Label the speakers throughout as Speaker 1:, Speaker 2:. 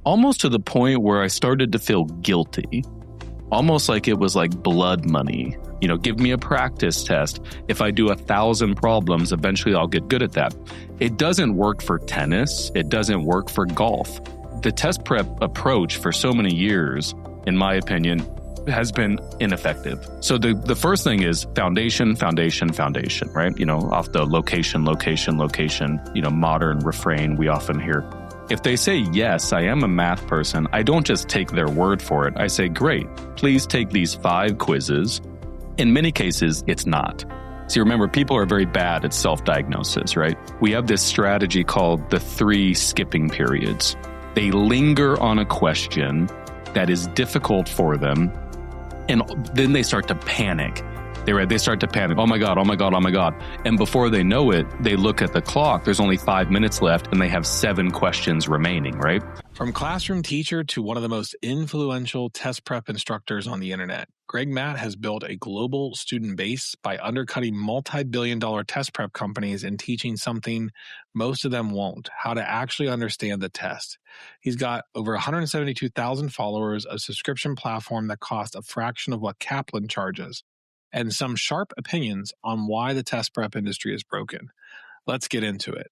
Speaker 1: almost to the point where I started to feel guilty, almost like it was like blood money. Give me a practice test. If I do 1,000 problems, eventually I'll get good at that. It doesn't work for tennis. It doesn't work for golf. The test prep approach for so many years, in my opinion, has been ineffective. So the first thing is foundation, right? Off the location, modern refrain we often hear. If they say, yes, I am a math person, I don't just take their word for it. I say, great, please take these 5 quizzes. In many cases, it's not. So remember, people are very bad at self-diagnosis, right? We have this strategy called the 3 skipping periods. They linger on a question that is difficult for them, and then they start to panic. They start to panic. Oh my God. And before they know it, they look at the clock. There's only 5 minutes left and they have 7 questions remaining, right?
Speaker 2: From classroom teacher to one of the most influential test prep instructors on the internet, GregMat has built a global student base by undercutting multi-billion-dollar test prep companies and teaching something most of them won't, how to actually understand the test. He's got over 172,000 followers, a subscription platform that costs a fraction of what Kaplan charges, and some sharp opinions on why the test prep industry is broken. Let's get into it.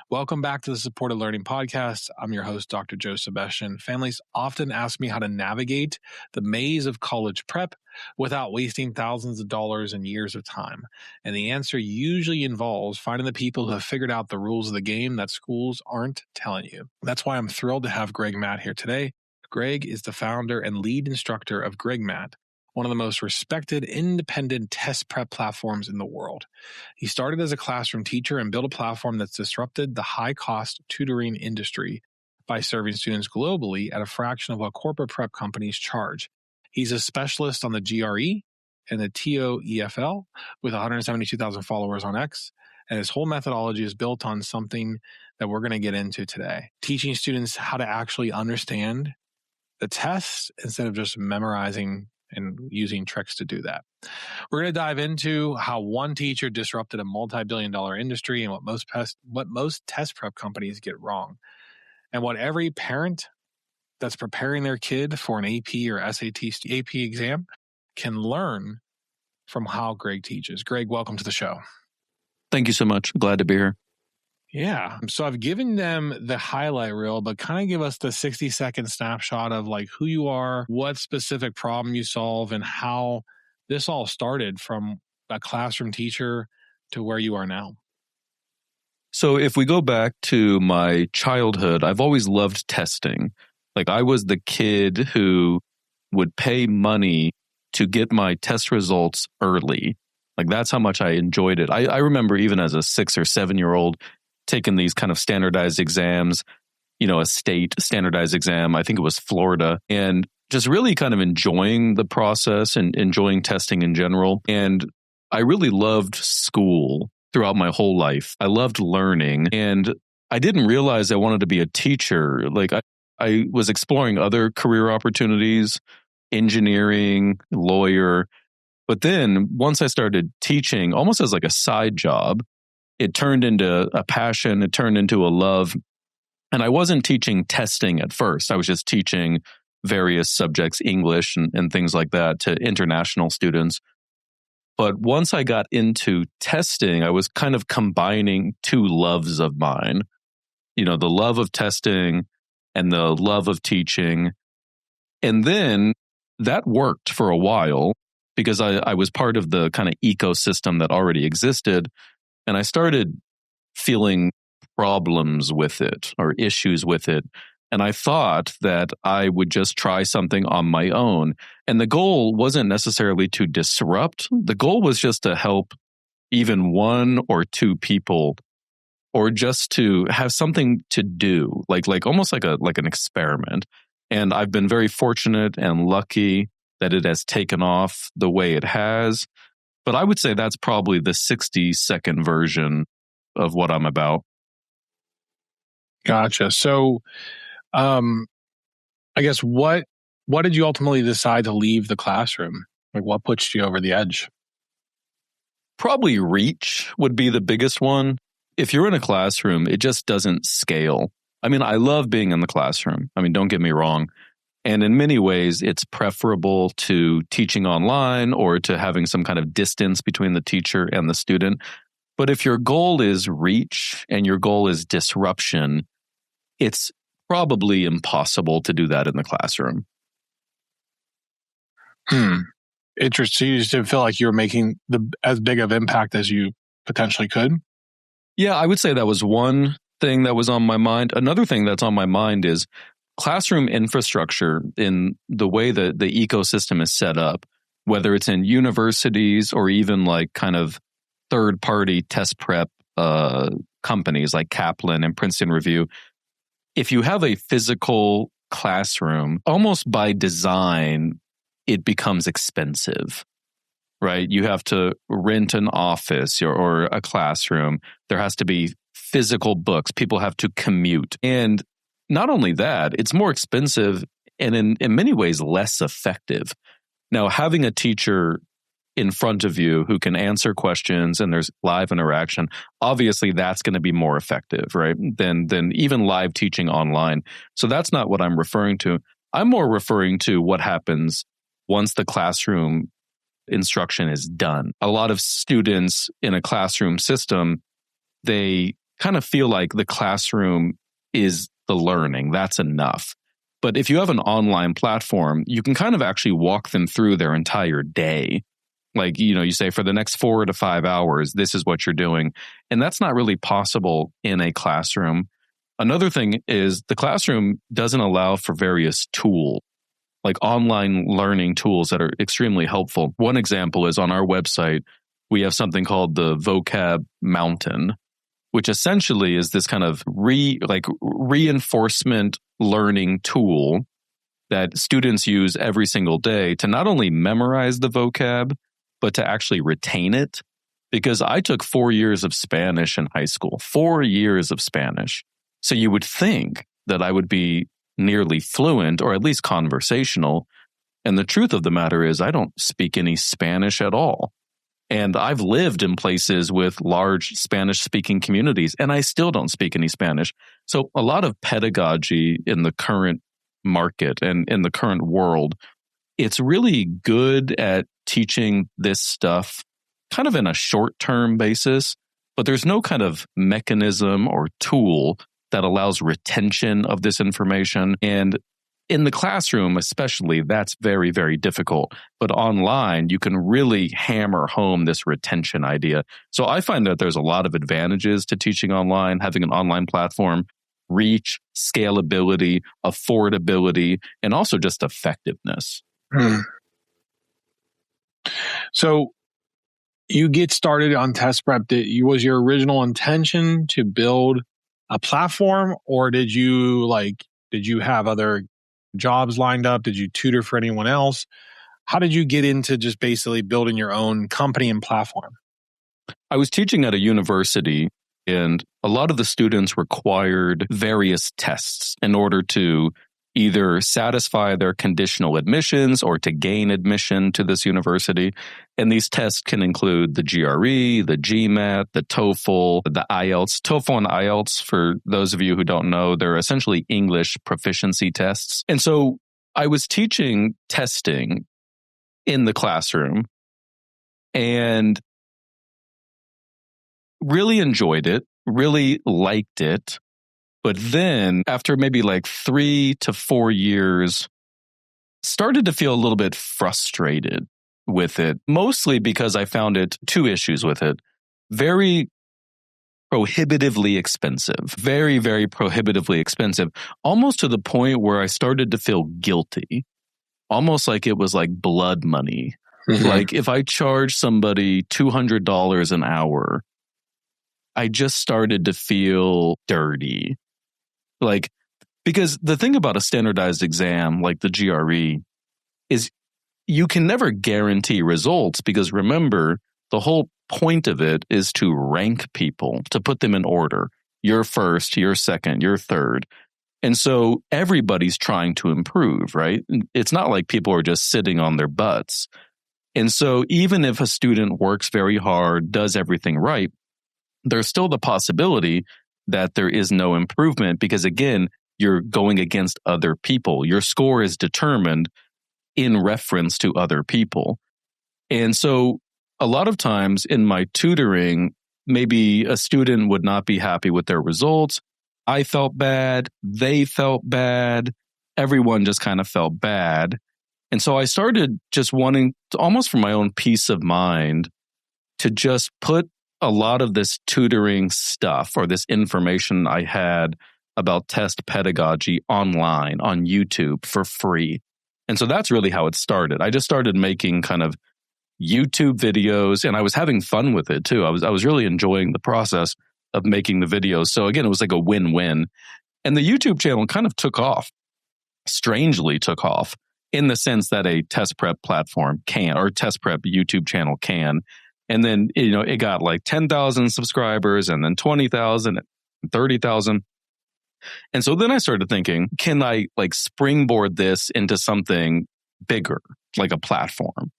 Speaker 2: Welcome back to the Supported Learning Podcast. I'm your host, Dr. Joe Sebastian. Families often ask me how to navigate the maze of college prep without wasting thousands of dollars and years of time. And the answer usually involves finding the people who have figured out the rules of the game that schools aren't telling you. That's why I'm thrilled to have GregMat here today. Greg is the founder and lead instructor of GregMat, one of the most respected independent test prep platforms in the world. He started as a classroom teacher and built a platform that's disrupted the high-cost tutoring industry by serving students globally at a fraction of what corporate prep companies charge. He's a specialist on the GRE and the TOEFL with 172,000 followers on X, and his whole methodology is built on something that we're going to get into today, teaching students how to actually understand the tests instead of just memorizing and using tricks to do that. We're going to dive into how one teacher disrupted a multi-billion-dollar industry and what most test prep companies get wrong, and what every parent that's preparing their kid for an AP or AP exam can learn from how Greg teaches. Greg, welcome to the show.
Speaker 1: Thank you so much. Glad to be here.
Speaker 2: Yeah. So I've given them the highlight reel, but kind of give us the 60-second snapshot of like who you are, what specific problem you solve, and how this all started from a classroom teacher to where you are now.
Speaker 1: So if we go back to my childhood, I've always loved testing. Like I was the kid who would pay money to get my test results early. Like that's how much I enjoyed it. I remember even as a 6 or 7-year-old taking these kind of standardized exams, a state standardized exam. I think it was Florida, and just really kind of enjoying the process and enjoying testing in general. And I really loved school throughout my whole life. I loved learning, and I didn't realize I wanted to be a teacher. Like I was exploring other career opportunities, engineering, lawyer. But then once I started teaching, almost as like a side job, it turned into a passion. It turned into a love. And I wasn't teaching testing at first. I was just teaching various subjects, English and things like that, to international students. But once I got into testing, I was kind of combining 2 loves of mine, the love of testing and the love of teaching. And then that worked for a while because I was part of the kind of ecosystem that already existed. And I started feeling problems with it or issues with it. And I thought that I would just try something on my own. And the goal wasn't necessarily to disrupt. The goal was just to help even 1 or 2 people, or just to have something to do, like almost like an experiment. And I've been very fortunate and lucky that it has taken off the way it has. But I would say that's probably the 60-second version of what I'm about.
Speaker 2: Gotcha. So, I guess what did you ultimately decide to leave the classroom? Like what pushed you over the edge?
Speaker 1: Probably reach would be the biggest one. If you're in a classroom, it just doesn't scale. I mean, I love being in the classroom. I mean, don't get me wrong. And in many ways, it's preferable to teaching online or to having some kind of distance between the teacher and the student. But if your goal is reach and your goal is disruption, it's probably impossible to do that in the classroom.
Speaker 2: Interesting. You just didn't feel like you were making as big of impact as you potentially could?
Speaker 1: Yeah, I would say that was one thing that was on my mind. Another thing that's on my mind is classroom infrastructure in the way that the ecosystem is set up, whether it's in universities or even like kind of third-party test prep companies like Kaplan and Princeton Review. If you have a physical classroom, almost by design, it becomes expensive, right? You have to rent an office or a classroom. There has to be physical books. People have to commute. And not only that, it's more expensive and in many ways less effective. Now, having a teacher in front of you who can answer questions and there's live interaction, obviously that's going to be more effective, right? Than even live teaching online. So that's not what I'm referring to. I'm more referring to what happens once the classroom instruction is done. A lot of students in a classroom system, they kind of feel like the classroom is the learning. That's enough. But if you have an online platform, you can kind of actually walk them through their entire day. Like, you say for the next 4 to 5 hours, this is what you're doing. And that's not really possible in a classroom. Another thing is the classroom doesn't allow for various tools, like online learning tools that are extremely helpful. One example is on our website, we have something called the Vocab Mountain, which essentially is this kind of reinforcement learning tool that students use every single day to not only memorize the vocab, but to actually retain it. Because I took 4 years of Spanish in high school, 4 years of Spanish. So you would think that I would be nearly fluent or at least conversational. And the truth of the matter is I don't speak any Spanish at all. And I've lived in places with large Spanish-speaking communities, and I still don't speak any Spanish. So a lot of pedagogy in the current market and in the current world, it's really good at teaching this stuff kind of in a short-term basis, but there's no kind of mechanism or tool that allows retention of this information. And in the classroom, especially, that's very, very difficult. But online, you can really hammer home this retention idea. So I find that there's a lot of advantages to teaching online, having an online platform, reach, scalability, affordability, and also just effectiveness.
Speaker 2: So you get started on test prep. Was your original intention to build a platform, or did you have other jobs lined up? Did you tutor for anyone else? How did you get into just basically building your own company and platform?
Speaker 1: I was teaching at a university, and a lot of the students required various tests in order to either satisfy their conditional admissions or to gain admission to this university. And these tests can include the GRE, the GMAT, the TOEFL, the IELTS. TOEFL and IELTS, for those of you who don't know, they're essentially English proficiency tests. And so I was teaching testing in the classroom and really enjoyed it, really liked it. But then after maybe like 3 to 4 years, started to feel a little bit frustrated with it, mostly because I found it 2 issues with it. Very prohibitively expensive, very, very prohibitively expensive, almost to the point where I started to feel guilty, almost like it was like blood money. Mm-hmm. Like if I charge somebody $200 an hour, I just started to feel dirty. Like, because the thing about a standardized exam like the GRE is you can never guarantee results, because remember, the whole point of it is to rank people, to put them in order. You're first, you're second, you're third. And so everybody's trying to improve, right? It's not like people are just sitting on their butts. And so even if a student works very hard, does everything right, there's still the possibility that there is no improvement because, again, you're going against other people. Your score is determined in reference to other people. And so a lot of times in my tutoring, maybe a student would not be happy with their results. I felt bad. They felt bad. Everyone just kind of felt bad. And so I started just wanting to, almost for my own peace of mind, to just put a lot of this tutoring stuff or this information I had about test pedagogy online on YouTube for free. And so that's really how it started. I just started making kind of YouTube videos, and I was having fun with it too. I was really enjoying the process of making the videos. So again, it was like a win-win. And the YouTube channel kind of took off, strangely took off, in the sense that a test prep platform can, or test prep YouTube channel can. And then, it got like 10,000 subscribers, and then 20,000, 30,000. And so then I started thinking, can I like springboard this into something bigger, like a platform?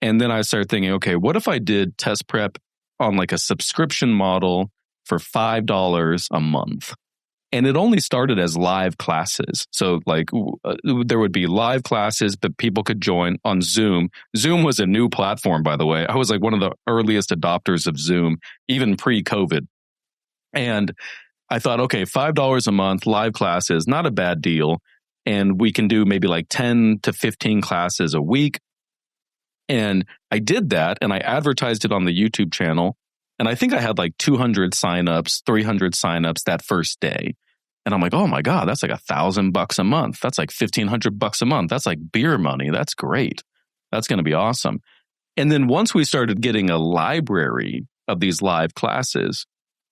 Speaker 1: And then I started thinking, okay, what if I did test prep on like a subscription model for $5 a month? And it only started as live classes. So like there would be live classes that people could join on Zoom. Zoom was a new platform, by the way. I was like one of the earliest adopters of Zoom, even pre-COVID. And I thought, okay, $5 a month, live classes, not a bad deal. And we can do maybe like 10 to 15 classes a week. And I did that, and I advertised it on the YouTube channel. And I think I had like 200 signups, 300 signups that first day. And I'm like, oh my God, that's like $1,000 a month. That's like $1,500 a month. That's like beer money. That's great. That's going to be awesome. And then once we started getting a library of these live classes,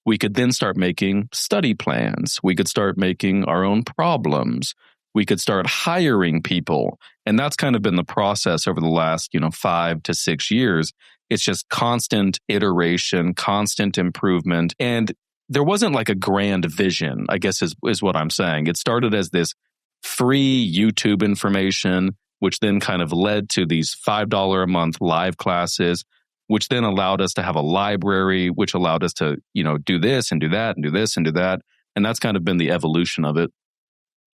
Speaker 1: we could then start making study plans. We could start making our own problems. We could start hiring people. And that's kind of been the process over the last, 5 to 6 years. It's just constant iteration, constant improvement. And there wasn't like a grand vision, I guess is what I'm saying. It started as this free YouTube information, which then kind of led to these $5 a month live classes, which then allowed us to have a library, which allowed us to, do this and do that and do this and do that. And that's kind of been the evolution of it.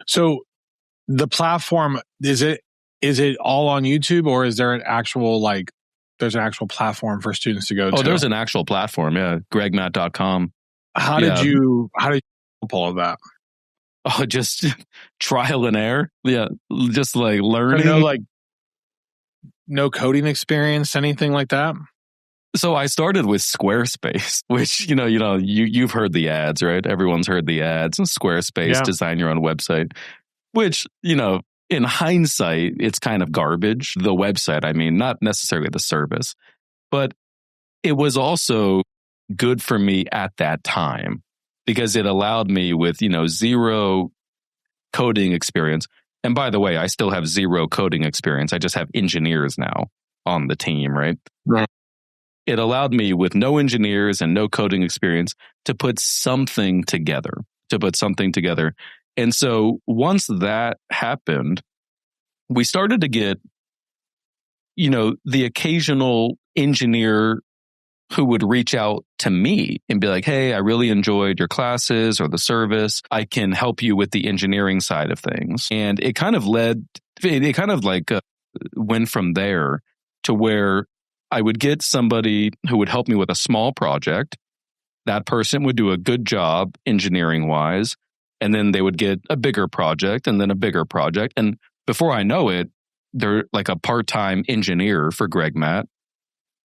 Speaker 2: So the platform, is it all on YouTube, or is there an actual there's an actual platform for students to go to?
Speaker 1: Oh, there's an actual platform. Yeah. GregMat.com.
Speaker 2: How did you pull that?
Speaker 1: Oh, just trial and error. Yeah. Just like learning.
Speaker 2: No coding experience, anything like that?
Speaker 1: So I started with Squarespace, which, you've heard the ads, right? Everyone's heard the ads. And Squarespace, design your own website, which, in hindsight, it's kind of garbage. The website, I mean, not necessarily the service, but it was also good for me at that time because it allowed me with, zero coding experience. And by the way, I still have zero coding experience. I just have engineers now on the team, right?
Speaker 2: Right.
Speaker 1: It allowed me with no engineers and no coding experience to put something together. And so once that happened, we started to get, the occasional engineer who would reach out to me and be like, hey, I really enjoyed your classes or the service. I can help you with the engineering side of things. And it kind of went from there to where I would get somebody who would help me with a small project. That person would do a good job engineering wise. And then they would get a bigger project and then a bigger project. And before I know it, they're like a part-time engineer for GregMat.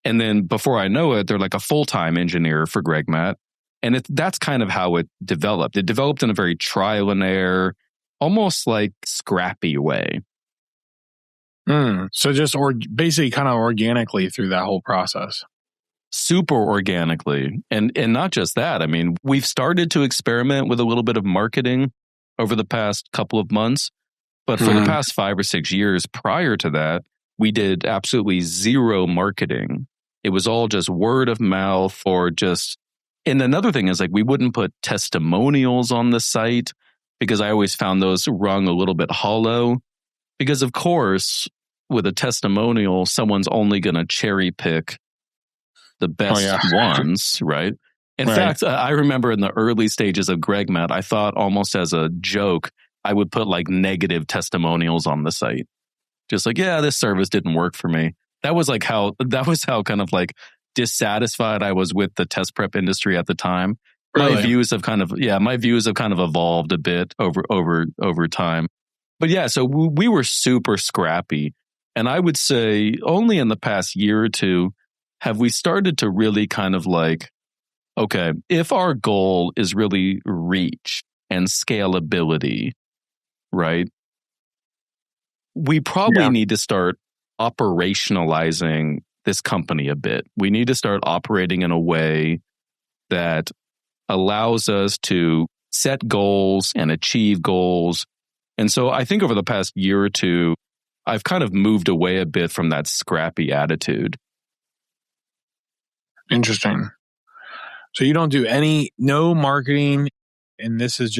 Speaker 1: And then before I know it, they're like a full-time engineer for GregMat. And that's kind of how it developed. It developed in a very trial and error, almost like scrappy way.
Speaker 2: So just basically kind of organically through that whole process.
Speaker 1: Super organically. And not just that. I mean, we've started to experiment with a little bit of marketing over the past couple of months. But for the past 5 or 6 years prior to that, we did absolutely zero marketing. It was all just word of mouth or just... And another thing is we wouldn't put testimonials on the site because I always found those rung a little bit hollow. Because of course, with a testimonial, someone's only going to cherry pick the best ones, right? In fact, I remember in the early stages of GregMat, I thought almost as a joke, I would put like negative testimonials on the site. Just like, yeah, this service didn't work for me. That was how kind of like dissatisfied I was with the test prep industry at the time.
Speaker 2: Really?
Speaker 1: My views have kind of evolved a bit over time. But yeah, so we were super scrappy. And I would say only in the past year or two have we started to really kind of like, okay, if our goal is really reach and scalability, right? We probably need to start operationalizing this company a bit. We need to start operating in a way that allows us to set goals and achieve goals. And so I think over the past year or two, I've kind of moved away a bit from that scrappy attitude.
Speaker 2: Interesting. So you don't do no marketing, and this is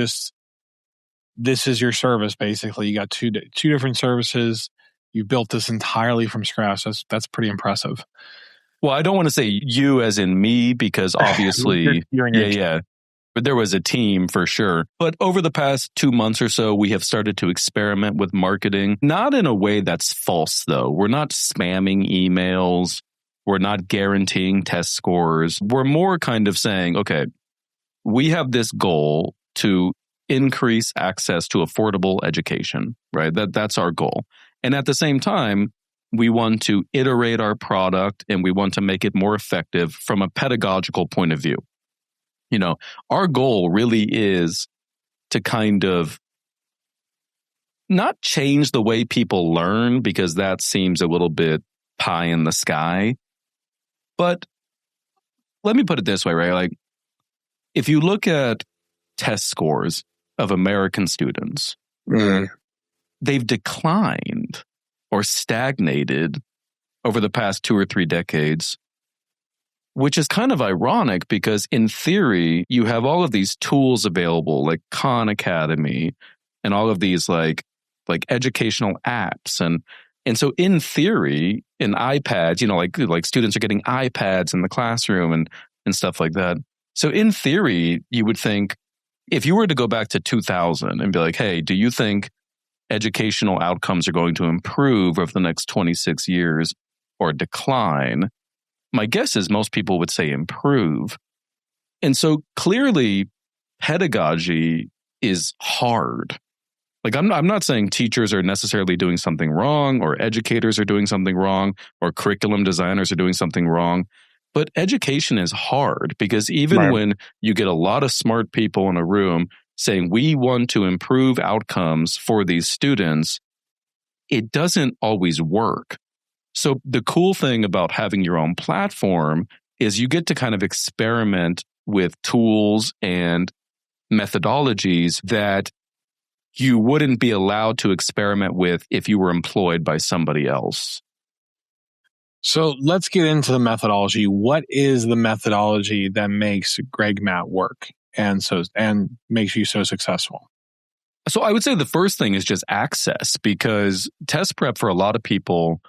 Speaker 2: your service, basically. You got two different services. You built this entirely from scratch. That's pretty impressive.
Speaker 1: Well, I don't want to say you as in me, because obviously, but there was a team for sure. But over the past 2 months or so, we have started to experiment with marketing, not in a way that's false, though. We're not spamming emails. We're not guaranteeing test scores. We're more kind of saying, okay, we have this goal to increase access to affordable education, right? That's our goal. And at the same time, we want to iterate our product and we want to make it more effective from a pedagogical point of view. You know, our goal really is to kind of not change the way people learn, because that seems a little bit pie in the sky. But let me put it this way, right? Like, if you look at test scores of American students, they've declined or stagnated over the past 2 or 3 decades, which is kind of ironic because in theory, you have all of these tools available like Khan Academy and all of these like educational apps. And so in theory, in iPads, you know, like students are getting iPads in the classroom and stuff like that. So in theory, you would think if you were to go back to 2000 and be like, hey, do you think educational outcomes are going to improve over the next 26 years or decline? My guess is most people would say improve. And so clearly, pedagogy is hard. Like, I'm not saying teachers are necessarily doing something wrong, or educators are doing something wrong, or curriculum designers are doing something wrong. But education is hard because even when you get a lot of smart people in a room saying we want to improve outcomes for these students, it doesn't always work. So the cool thing about having your own platform is you get to kind of experiment with tools and methodologies that you wouldn't be allowed to experiment with if you were employed by somebody else.
Speaker 2: So let's get into the methodology. What is the methodology that makes GregMat work and makes you so successful?
Speaker 1: So I would say the first thing is just access, because test prep for a lot of people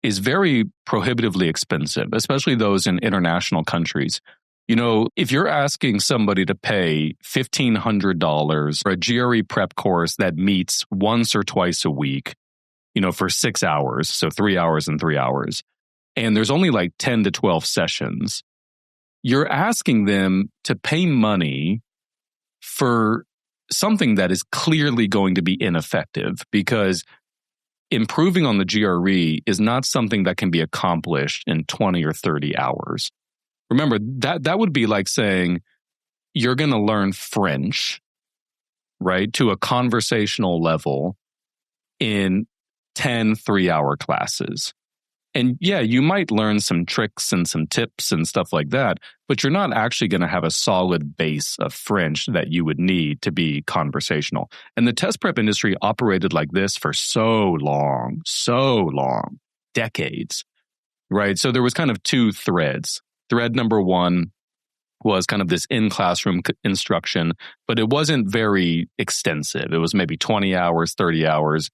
Speaker 1: is very prohibitively expensive, especially those in international countries. You know, if you're asking somebody to pay $1,500 for a GRE prep course that meets once or twice a week, you know, for 6 hours, so 3 hours and 3 hours, and there's only like 10 to 12 sessions, you're asking them to pay money for something that is clearly going to be ineffective, because improving on the GRE is not something that can be accomplished in 20 or 30 hours. Remember, that would be like saying you're going to learn French, right, to a conversational level in 10 3-hour classes. And yeah, you might learn some tricks and some tips and stuff like that, but you're not actually going to have a solid base of French that you would need to be conversational. And the test prep industry operated like this for so long, decades, right? So there was kind of 2 threads. Thread number 1 was kind of this in-classroom instruction, but it wasn't very extensive. It was maybe 20 hours, 30 hours.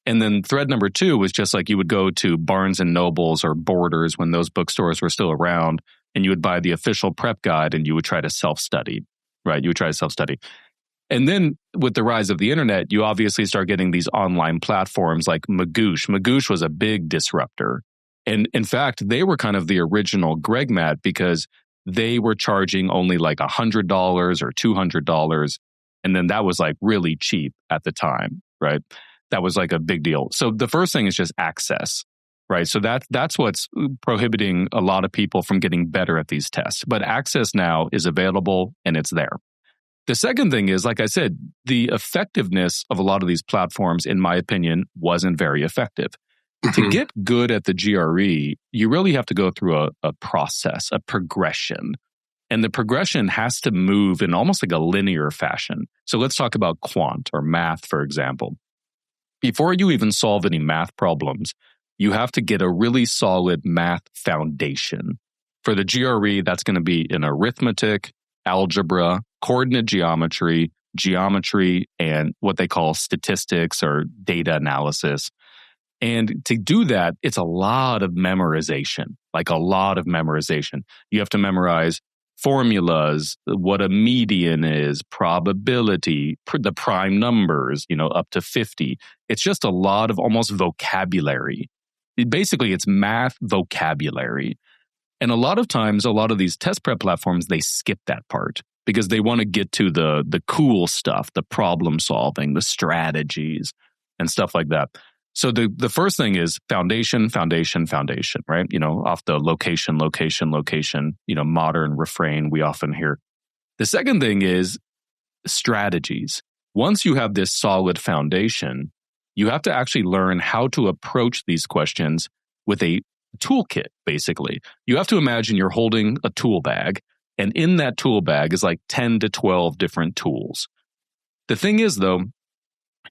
Speaker 1: And then thread number 2 was just like you would go to Barnes and Nobles or Borders when those bookstores were still around, and you would buy the official prep guide and you would try to self-study, right? You would try to self-study. And then with the rise of the internet, you obviously start getting these online platforms like Magoosh. Magoosh was a big disruptor. And in fact, they were kind of the original GregMat because they were charging only like $100 or $200. And then that was like really cheap at the time, right? That was like a big deal. So the first thing is just access, right? So that's what's prohibiting a lot of people from getting better at these tests. But access now is available and it's there. The second thing is, like I said, the effectiveness of a lot of these platforms, in my opinion, wasn't very effective. To get good at the GRE, you really have to go through a process, a progression. And the progression has to move in almost like a linear fashion. So let's talk about quant or math, for example. Before you even solve any math problems, you have to get a really solid math foundation. For the GRE, that's going to be in arithmetic, algebra, coordinate geometry, and what they call statistics or data analysis. And to do that, it's a lot of memorization, like a lot of memorization. You have to memorize formulas, what a median is, probability, the prime numbers, up to 50. It's just a lot of almost vocabulary. Basically, it's math vocabulary. And a lot of times, a lot of these test prep platforms, they skip that part because they want to get to the cool stuff, the problem solving, the strategies, and stuff like that. So the first thing is foundation, right? Off the location, modern refrain we often hear. The second thing is strategies. Once you have this solid foundation, you have to actually learn how to approach these questions with a toolkit, basically. You have to imagine you're holding a tool bag, and in that tool bag is like 10 to 12 different tools. The thing is, though,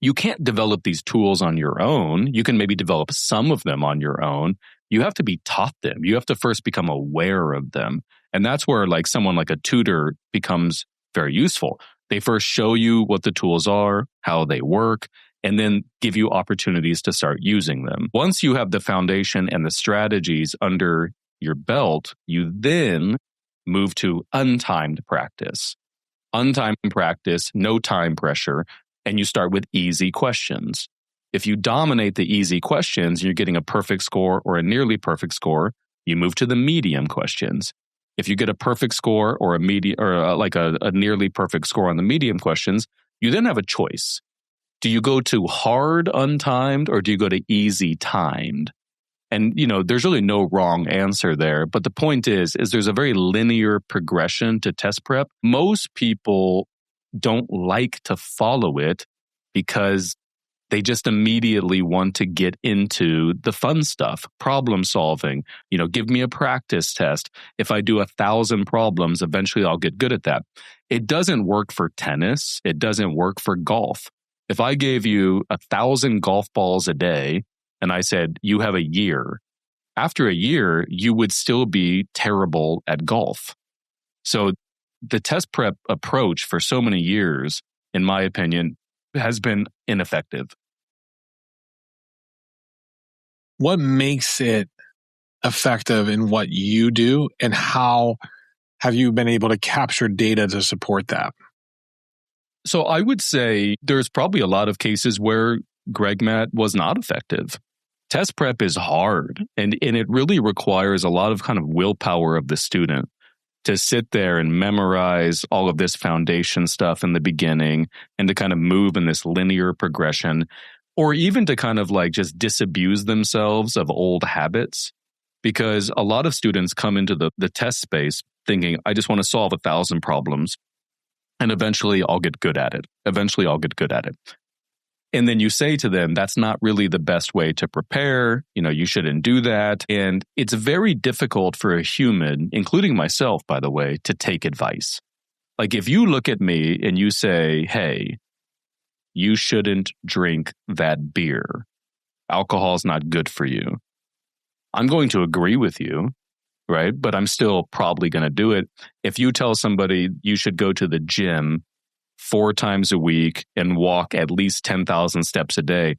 Speaker 1: you can't develop these tools on your own. You can maybe develop some of them on your own. You have to be taught them. You have to first become aware of them. And that's where someone like a tutor becomes very useful. They first show you what the tools are, how they work, and then give you opportunities to start using them. Once you have the foundation and the strategies under your belt, you then move to untimed practice. Untimed practice, no time pressure. And you start with easy questions. If you dominate the easy questions, you're getting a perfect score or a nearly perfect score, you move to the medium questions. If you get a perfect score or a nearly perfect score on the medium questions, you then have a choice. Do you go to hard untimed or do you go to easy timed? And, there's really no wrong answer there. But the point is there's a very linear progression to test prep. Most people don't like to follow it because they just immediately want to get into the fun stuff, problem solving. Give me a practice test. If I do 1,000 problems, eventually I'll get good at that. It doesn't work for tennis. It doesn't work for golf. If I gave you 1,000 golf balls a day and I said, you have a year, after a year, you would still be terrible at golf. So the test prep approach for so many years, in my opinion, has been ineffective.
Speaker 2: What makes it effective in what you do, and how have you been able to capture data to support that?
Speaker 1: So I would say there's probably a lot of cases where GregMat was not effective. Test prep is hard, and it really requires a lot of kind of willpower of the student to sit there and memorize all of this foundation stuff in the beginning and to kind of move in this linear progression, or even to kind of just disabuse themselves of old habits. Because a lot of students come into the test space thinking, I just want to solve 1,000 problems and eventually I'll get good at it. And then you say to them, that's not really the best way to prepare. You shouldn't do that. And it's very difficult for a human, including myself, by the way, to take advice. If you look at me and you say, hey, you shouldn't drink that beer. Alcohol is not good for you. I'm going to agree with you, right? But I'm still probably going to do it. If you tell somebody you should go to the gym 4 times a week and walk at least 10,000 steps a day,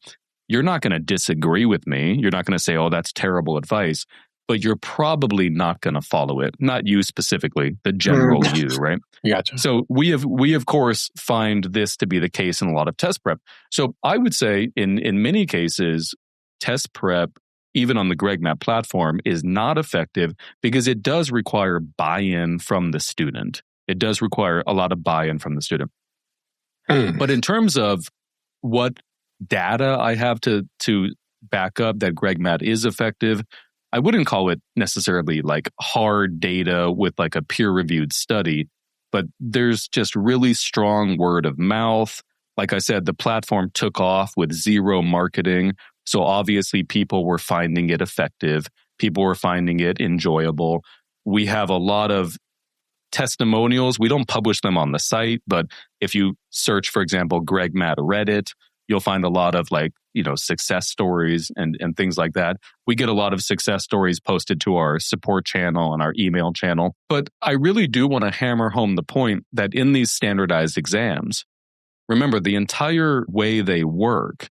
Speaker 1: you're not going to disagree with me. You're not going to say, oh, that's terrible advice. but you're probably not going to follow it. Not you specifically, the general you, right?
Speaker 2: Gotcha.
Speaker 1: So we of course find this to be the case in a lot of test prep. So I would say in many cases, test prep, even on the GregMat platform, is not effective because it does require buy-in from the student. It does require a lot of buy-in from the student. But in terms of what data I have to back up that GregMat is effective, I wouldn't call it necessarily like hard data with like a peer-reviewed study, but there's just really strong word of mouth. Like I said, the platform took off with zero marketing. So obviously people were finding it effective. People were finding it enjoyable. We have a lot of testimonials. We don't publish them on the site, but if you search, for example, GregMat Reddit, you'll find a lot of success stories and things like that. We get a lot of success stories posted to our support channel and our email channel. But I really do want to hammer home the point that in these standardized exams, remember, the entire way they work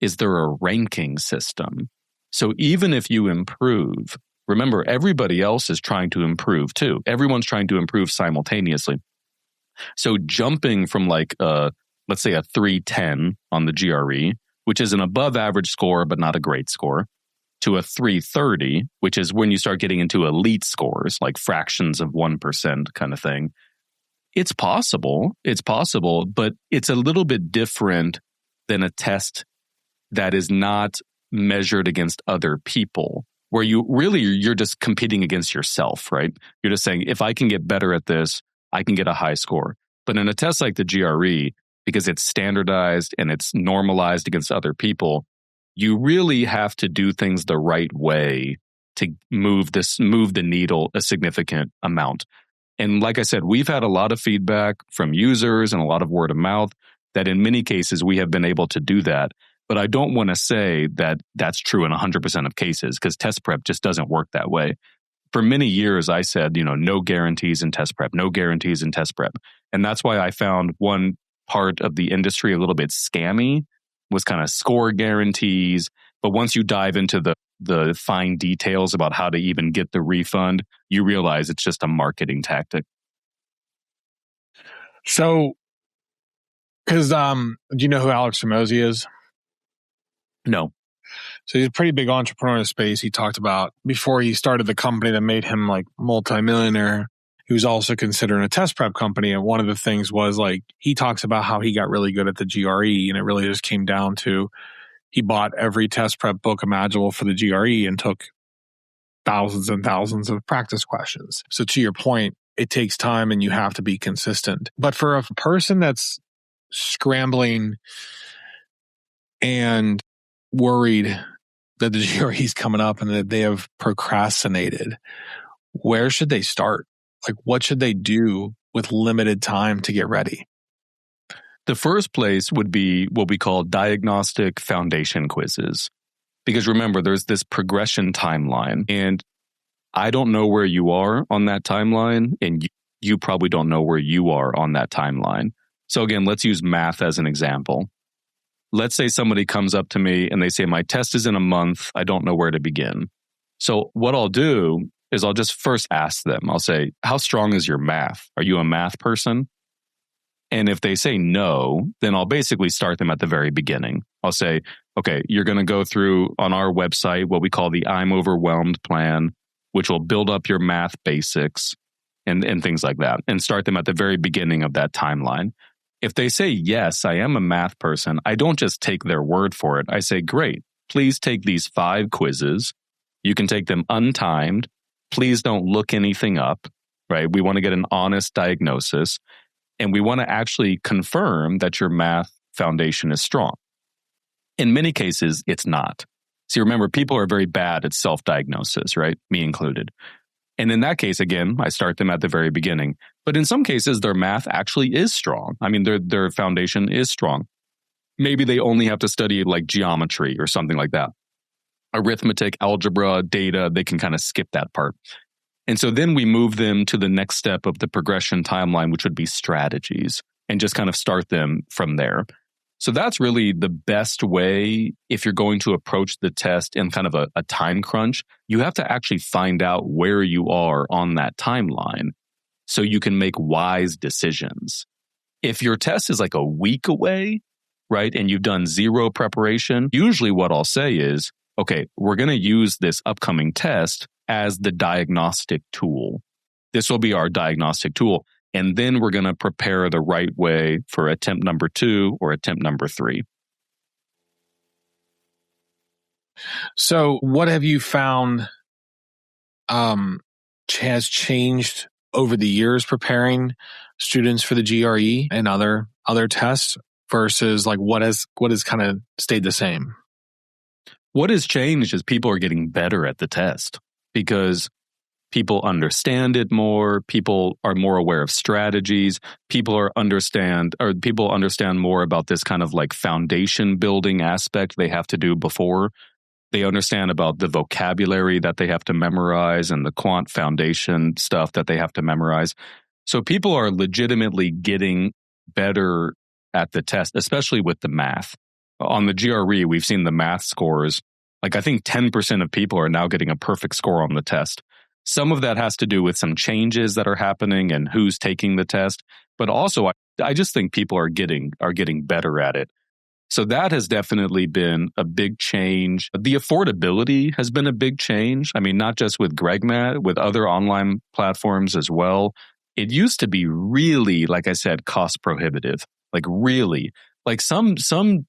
Speaker 1: is they're a ranking system. So even if you improve, remember, everybody else is trying to improve too. Everyone's trying to improve simultaneously. So jumping from let's say a 310 on the GRE, which is an above average score, but not a great score, to a 330, which is when you start getting into elite scores, like fractions of 1% kind of thing. It's possible, but it's a little bit different than a test that is not measured against other people, where you're just competing against yourself, right? You're just saying, if I can get better at this, I can get a high score. But in a test like the GRE, because it's standardized and it's normalized against other people, you really have to do things the right way to move the needle a significant amount. And like I said, we've had a lot of feedback from users and a lot of word of mouth that in many cases we have been able to do that. But I don't want to say that that's true in 100% of cases, because test prep just doesn't work that way. For many years, I said, no guarantees in test prep, no guarantees in test prep. And that's why I found one part of the industry a little bit scammy, was kind of score guarantees. But once you dive into the fine details about how to even get the refund, you realize it's just a marketing tactic.
Speaker 2: So, because do you know who Alex Hormozi is?
Speaker 1: No.
Speaker 2: So he's a pretty big entrepreneur in the space. He talked about before he started the company that made him like multimillionaire, he was also considering a test prep company. And one of the things was he talks about how he got really good at the GRE, and it really just came down to he bought every test prep book imaginable for the GRE and took thousands and thousands of practice questions. So to your point, it takes time and you have to be consistent. But for a person that's scrambling and worried that the GRE is coming up and that they have procrastinated, where should they start? What should they do with limited time to get ready?
Speaker 1: The first place would be what we call diagnostic foundation quizzes. Because remember, there's this progression timeline, and I don't know where you are on that timeline, and you probably don't know where you are on that timeline. So again, let's use math as an example. Let's say somebody comes up to me and they say, my test is in a month. I don't know where to begin. So what I'll do is I'll just first ask them. I'll say, how strong is your math? Are you a math person? And if they say no, then I'll basically start them at the very beginning. I'll say, okay, you're going to go through on our website what we call the I'm Overwhelmed plan, which will build up your math basics and things like that, and start them at the very beginning of that timeline. If they say, yes, I am a math person, I don't just take their word for it. I say, great, please take these 5 quizzes. You can take them untimed. Please don't look anything up, right? We want to get an honest diagnosis, and we want to actually confirm that your math foundation is strong. In many cases, it's not. See, remember, people are very bad at self-diagnosis, right? Me included. And in that case, again, I start them at the very beginning. But in some cases, their math actually is strong. I mean, their foundation is strong. Maybe they only have to study like geometry or something like that. Arithmetic, algebra, data, they can kind of skip that part. And so then we move them to the next step of the progression timeline, which would be strategies, and just kind of start them from there. So that's really the best way if you're going to approach the test in kind of a time crunch. You have to actually find out where you are on that timeline so you can make wise decisions. If your test is like a week away, right, and you've done zero preparation, usually what I'll say is, okay, we're going to use this upcoming test as the diagnostic tool. This will be our diagnostic tool. And then we're going to prepare the right way for attempt number 2 or attempt number 3.
Speaker 2: So what have you found has changed over the years preparing students for the GRE and other tests versus like what has kind of stayed the same?
Speaker 1: What has changed is people are getting better at the test because people understand it more. People are more aware of strategies. People understand more about this kind of like foundation building aspect they have to do before. They understand about the vocabulary that they have to memorize and the quant foundation stuff that they have to memorize. So people are legitimately getting better at the test, especially with the math. On the GRE, we've seen the math scores. Like I think 10% of people are now getting a perfect score on the test. Some of that has to do with some changes that are happening and who's taking the test. But also, I just think people are getting better at it. So that has definitely been a big change. The affordability has been a big change. I mean, not just with GregMat, with other online platforms as well. It used to be really, like I said, cost prohibitive. Like really, like some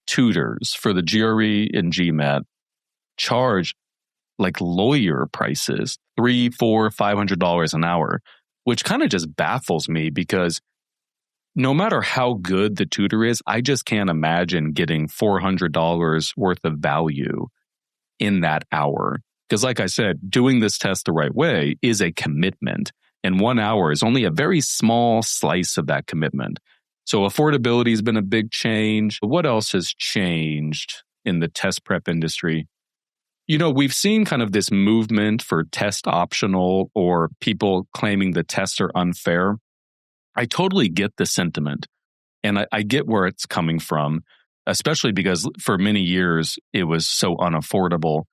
Speaker 1: tutors for the GRE and GMAT charge like lawyer prices, $300, $400, $500 an hour, which kind of just baffles me because no matter how good the tutor is, I just can't imagine getting $400 worth of value in that hour. Because like I said, doing this test the right way is a commitment. And 1 hour is only a very small slice of that commitment. So affordability has been a big change. What else has changed in the test prep industry? You know, we've seen kind of this movement for test optional or people claiming the tests are unfair. I totally get the sentiment and I get where it's coming from, especially because for many years it was so unaffordable.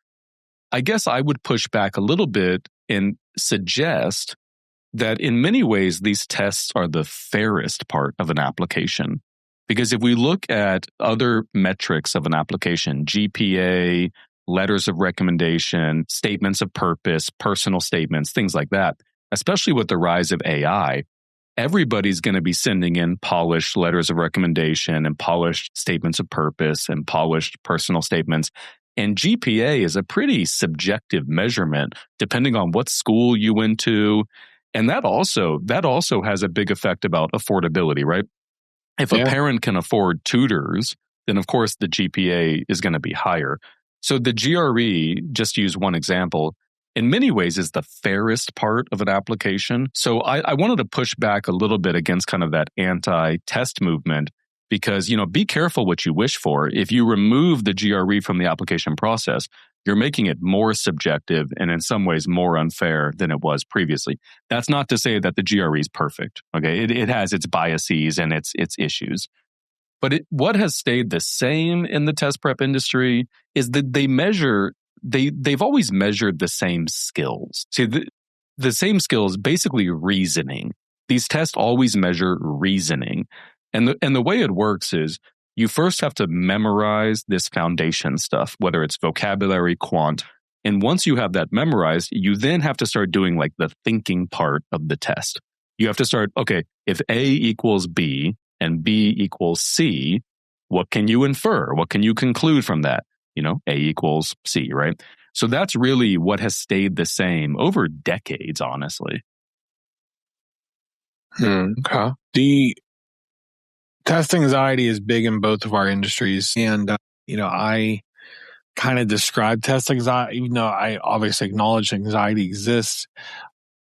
Speaker 1: I guess I would push back a little bit and suggest that in many ways these tests are the fairest part of an application. Because if we look at other metrics of an application, GPA, letters of recommendation, statements of purpose, personal statements, things like that, especially with the rise of AI, everybody's going to be sending in polished letters of recommendation and polished statements of purpose and polished personal statements. And GPA is a pretty subjective measurement depending on what school you went to. And that also has a big effect about affordability, right? If a parent can afford tutors, then of course the GPA is going to be higher. So the GRE, just to use one example, in many ways is the fairest part of an application. So I wanted to push back a little bit against kind of that anti-test movement because, you know, be careful what you wish for. If you remove the GRE from the application process, you're making it more subjective and in some ways more unfair than it was previously. That's not to say that the GRE is perfect. Okay, it has its biases and its issues. But what has stayed the same in the test prep industry is that they've always measured the same skills. See, the same skills, basically reasoning. These tests always measure reasoning. And the way it works is you first have to memorize this foundation stuff, whether it's vocabulary, quant. And once you have that memorized, you then have to start doing like the thinking part of the test. You have to start, okay, if A equals B and B equals C, what can you infer? What can you conclude from that? You know, A equals C, right? So that's really what has stayed the same over decades, honestly.
Speaker 2: Okay. The test anxiety is big in both of our industries. And, I kind of describe test anxiety, even though I obviously acknowledge anxiety exists.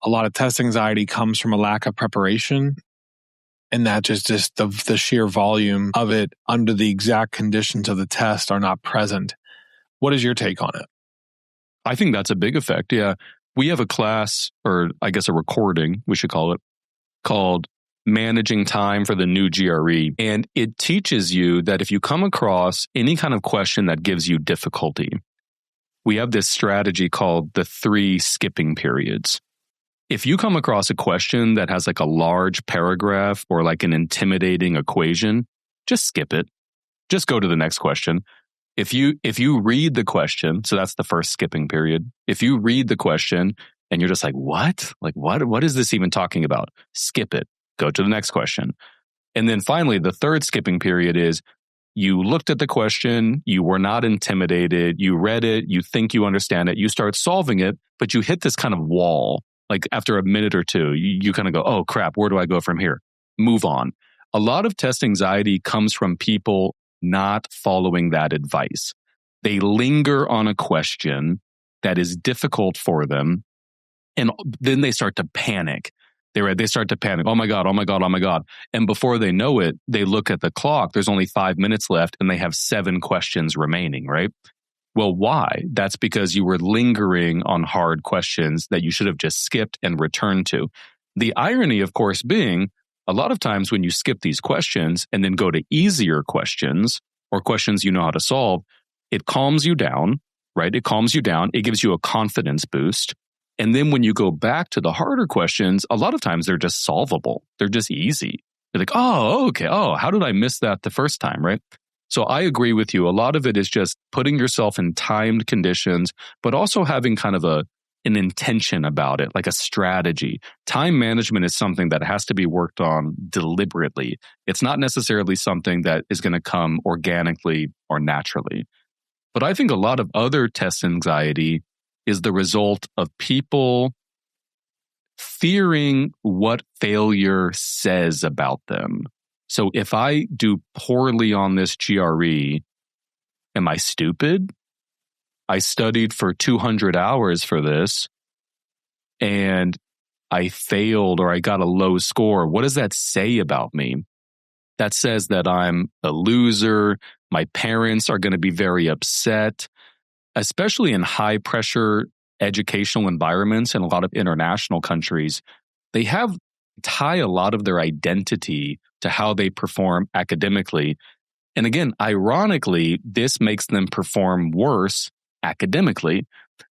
Speaker 2: A lot of test anxiety comes from a lack of preparation. And that just the sheer volume of it under the exact conditions of the test are not present. What is your take on it?
Speaker 1: I think that's a big effect. Yeah. We have a class, or I guess a recording, we should call it, called managing time for the new GRE. And it teaches you that if you come across any kind of question that gives you difficulty, we have this strategy called the 3 skipping periods. If you come across a question that has like a large paragraph or like an intimidating equation, just skip it. Just go to the next question. If you read the question, so that's the first skipping period. If you read the question and you're just like, what? Like, what is this even talking about? Skip it. Go to the next question. And then finally, the third skipping period is you looked at the question, you were not intimidated, you read it, you think you understand it, you start solving it, but you hit this kind of wall. Like after a minute or two, you kind of go, oh crap, where do I go from here? Move on. A lot of test anxiety comes from people not following that advice. They linger on a question that is difficult for them, and then they start to panic. They start to panic. Oh my God, oh my God, oh my God. And before they know it, they look at the clock. There's only 5 minutes left and they have 7 questions remaining, right? Well, why? That's because you were lingering on hard questions that you should have just skipped and returned to. The irony, of course, being a lot of times when you skip these questions and then go to easier questions or questions you know how to solve, it calms you down, right? It calms you down. It gives you a confidence boost. And then when you go back to the harder questions, a lot of times they're just solvable. They're just easy. You're like, oh, okay. Oh, how did I miss that the first time, right? So I agree with you. A lot of it is just putting yourself in timed conditions, but also having kind of an intention about it, like a strategy. Time management is something that has to be worked on deliberately. It's not necessarily something that is going to come organically or naturally. But I think a lot of other test anxiety is the result of people fearing what failure says about them. So if I do poorly on this GRE, am I stupid? I studied for 200 hours for this and I failed or I got a low score. What does that say about me? That says that I'm a loser. My parents are going to be very upset. Especially in high pressure educational environments in a lot of international countries, they tie a lot of their identity to how they perform academically. And again, ironically, this makes them perform worse academically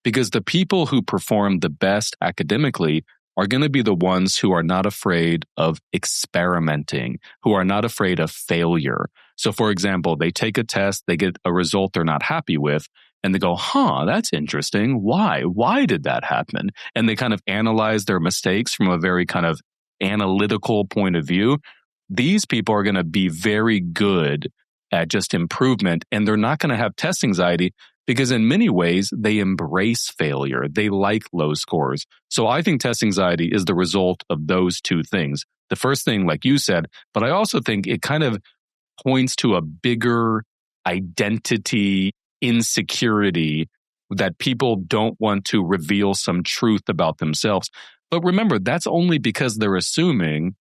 Speaker 1: because the people who perform the best academically are going to be the ones who are not afraid of experimenting, who are not afraid of failure. So for example, they take a test, they get a result they're not happy with, and they go, that's interesting. Why? Why did that happen? And they kind of analyze their mistakes from a very kind of analytical point of view. These people are going to be very good at just improvement, and they're not going to have test anxiety because in many ways, they embrace failure. They like low scores. So I think test anxiety is the result of those two things. The first thing, like you said, but I also think it kind of points to a bigger identity insecurity that people don't want to reveal some truth about themselves. But remember, that's only because they're assuming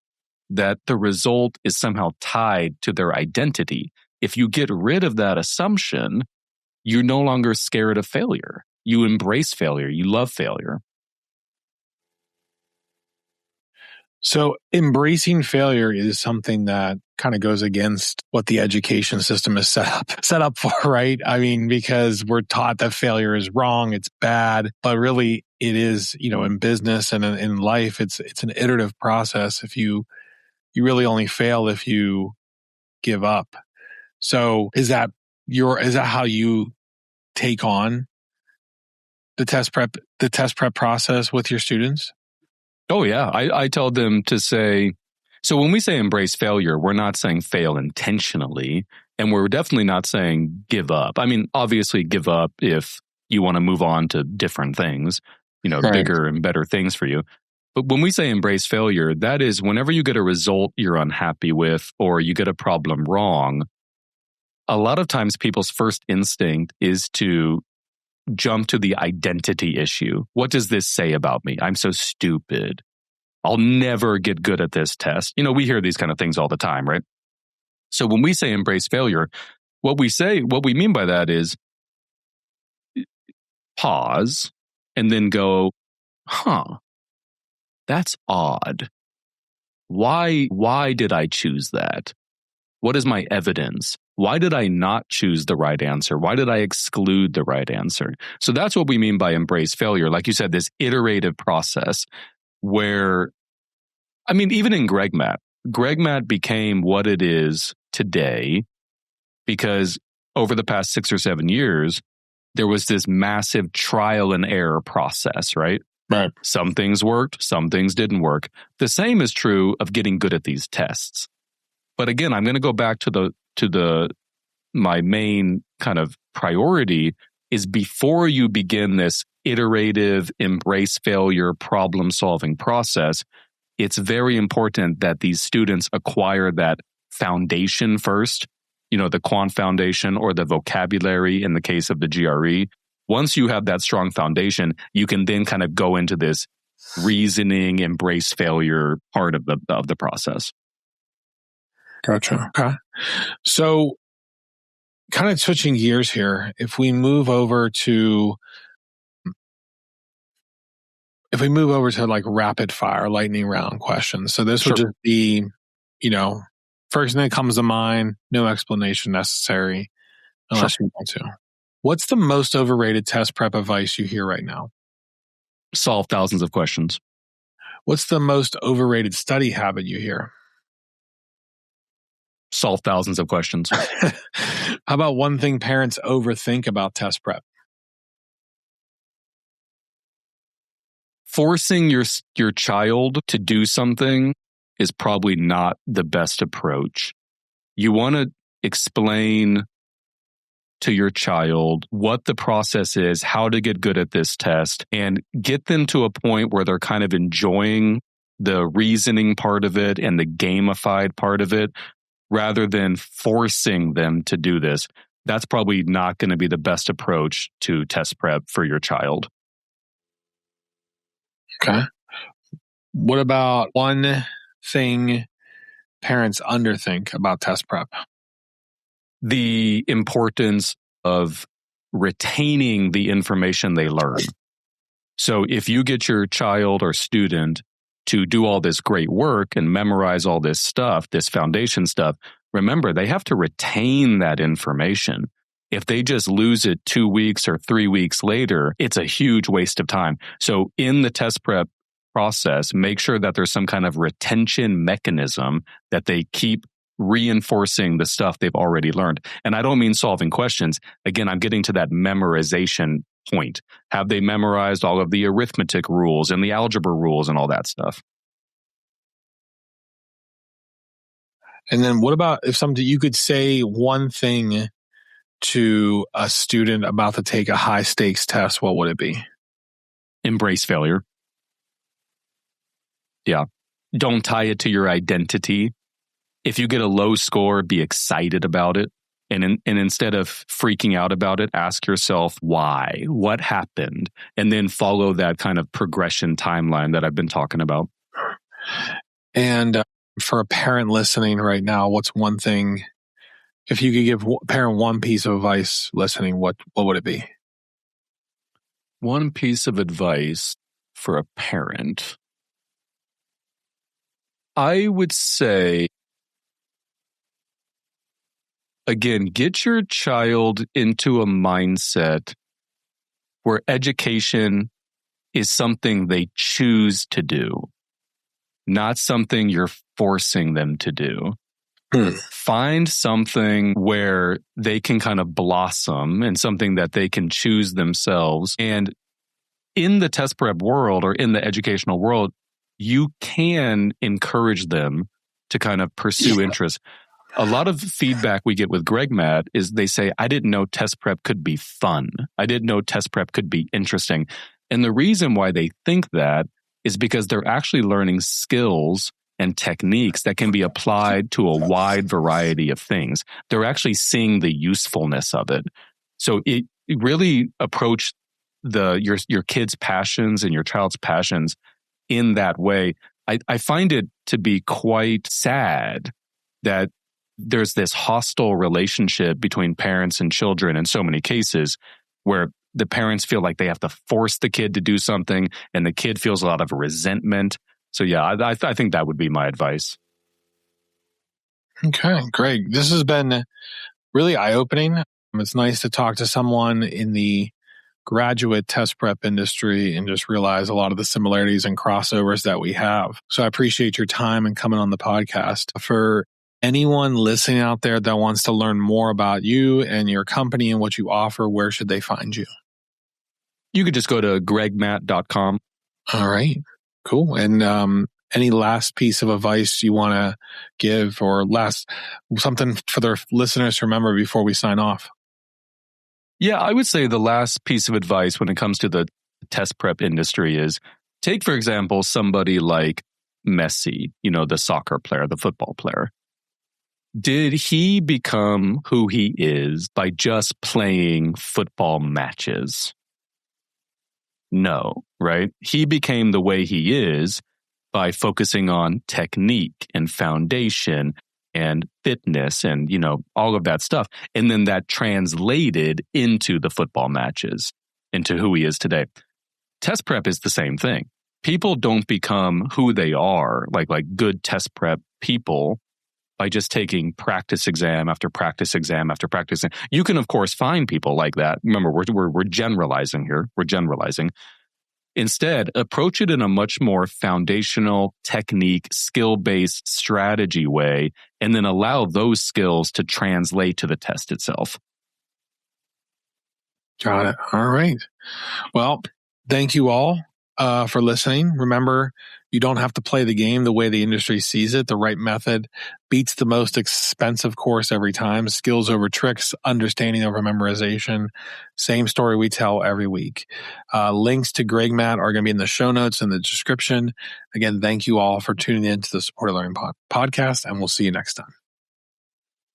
Speaker 1: that the result is somehow tied to their identity. If you get rid of that assumption, you're no longer scared of failure. You embrace failure. You love failure.
Speaker 2: So embracing failure is something that kind of goes against what the education system is set up for, right? I mean, because we're taught that failure is wrong, it's bad, but really it is, in business and in life, it's an iterative process. If you really only fail if you give up. So is that how you take on the test prep process with your students?
Speaker 1: Oh, yeah. I tell them to say, so when we say embrace failure, we're not saying fail intentionally, and we're definitely not saying give up. I mean, obviously give up if you want to move on to different things, right, bigger and better things for you. But when we say embrace failure, that is whenever you get a result you're unhappy with or you get a problem wrong, a lot of times people's first instinct is to jump to the identity issue. What does this say about me? I'm so stupid. I'll never get good at this test. We hear these kind of things all the time, right? So when we say embrace failure, what we mean by that is pause and then go, that's odd. Why did I choose that? What is my evidence? Why did I not choose the right answer? Why did I exclude the right answer? So that's what we mean by embrace failure. Like you said, this iterative process where, I mean, even in GregMat became what it is today because over the past 6 or 7 years, there was this massive trial and error process, right?
Speaker 2: Right.
Speaker 1: Some things worked, some things didn't work. The same is true of getting good at these tests. But again, I'm going to go back to my main kind of priority is before you begin this iterative embrace failure problem solving process, it's very important that these students acquire that foundation first, the quant foundation or the vocabulary in the case of the GRE. Once you have that strong foundation, you can then kind of go into this reasoning, embrace failure part of the process.
Speaker 2: Gotcha. Okay. So kind of switching gears here, if we move over to like rapid fire lightning round questions. So this would just be, first thing that comes to mind, no explanation necessary unless you want to. What's the most overrated test prep advice you hear right now?
Speaker 1: Solve thousands of questions.
Speaker 2: What's the most overrated study habit you hear?
Speaker 1: Solve thousands of questions.
Speaker 2: How about one thing parents overthink about test prep?
Speaker 1: Forcing your child to do something is probably not the best approach. You want to explain to your child what the process is, how to get good at this test, and get them to a point where they're kind of enjoying the reasoning part of it and the gamified part of it, rather than forcing them to do this. That's probably not going to be the best approach to test prep for your child.
Speaker 2: Okay. What about one thing parents underthink about test prep?
Speaker 1: The importance of retaining the information they learn. So if you get your child or student to do all this great work and memorize all this stuff, this foundation stuff, remember, they have to retain that information. If they just lose it 2 weeks or 3 weeks later, it's a huge waste of time. So in the test prep process, make sure that there's some kind of retention mechanism that they keep reinforcing the stuff they've already learned. And I don't mean solving questions. Again, I'm getting to that memorization point. Have they memorized all of the arithmetic rules and the algebra rules and all that stuff?
Speaker 2: And then what about if you could say one thing to a student about to take a high stakes test, what would it be?
Speaker 1: Embrace failure. Yeah. Don't tie it to your identity. If you get a low score, be excited about it. And instead of freaking out about it, ask yourself why, what happened, and then follow that kind of progression timeline that I've been talking about.
Speaker 2: And for a parent listening right now, what's one thing, if you could give a parent one piece of advice listening, what would it be?
Speaker 1: One piece of advice for a parent. I would say, again, get your child into a mindset where education is something they choose to do, not something you're forcing them to do. Find something where they can kind of blossom and something that they can choose themselves. And in the test prep world or in the educational world, you can encourage them to kind of pursue interests. A lot of feedback we get with GregMat is they say, I didn't know test prep could be fun. I didn't know test prep could be interesting. And the reason why they think that is because they're actually learning skills and techniques that can be applied to a wide variety of things. They're actually seeing the usefulness of it. So it really approach your kid's passions and your child's passions in that way. I find it to be quite sad that there's this hostile relationship between parents and children in so many cases where the parents feel like they have to force the kid to do something and the kid feels a lot of resentment So yeah, I think that would be my advice.
Speaker 2: Okay, Greg, this has been really eye-opening. It's nice to talk to someone in the graduate test prep industry and just realize a lot of the similarities and crossovers that we have. So I appreciate your time and coming on the podcast. For anyone listening out there that wants to learn more about you and your company and what you offer, where should they find you?
Speaker 1: You could just go to gregmat.com.
Speaker 2: All right, cool. And any last piece of advice you want to give, or something for the listeners to remember before we sign off?
Speaker 1: Yeah, I would say the last piece of advice when it comes to the test prep industry is take, for example, somebody like Messi, the soccer player, the football player. Did he become who he is by just playing football matches? No, right? He became the way he is by focusing on technique and foundation and fitness and, all of that stuff. And then that translated into the football matches, into who he is today. Test prep is the same thing. People don't become who they are, like good test prep people, by just taking practice exam after practice exam after practice. You can, of course, find people like that. Remember, we're generalizing here. We're generalizing. Instead, approach it in a much more foundational, technique, skill-based strategy way, and then allow those skills to translate to the test itself.
Speaker 2: Got it. All right. Well, thank you all for listening. Remember, you don't have to play the game the way the industry sees it. The right method beats the most expensive course every time. Skills over tricks, understanding over memorization. Same story we tell every week. Links to GregMat are going to be in the show notes and the description. Again, thank you all for tuning in to the Supported Learning podcast, and we'll see you next time.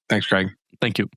Speaker 2: Thanks, Greg.
Speaker 1: Thank you.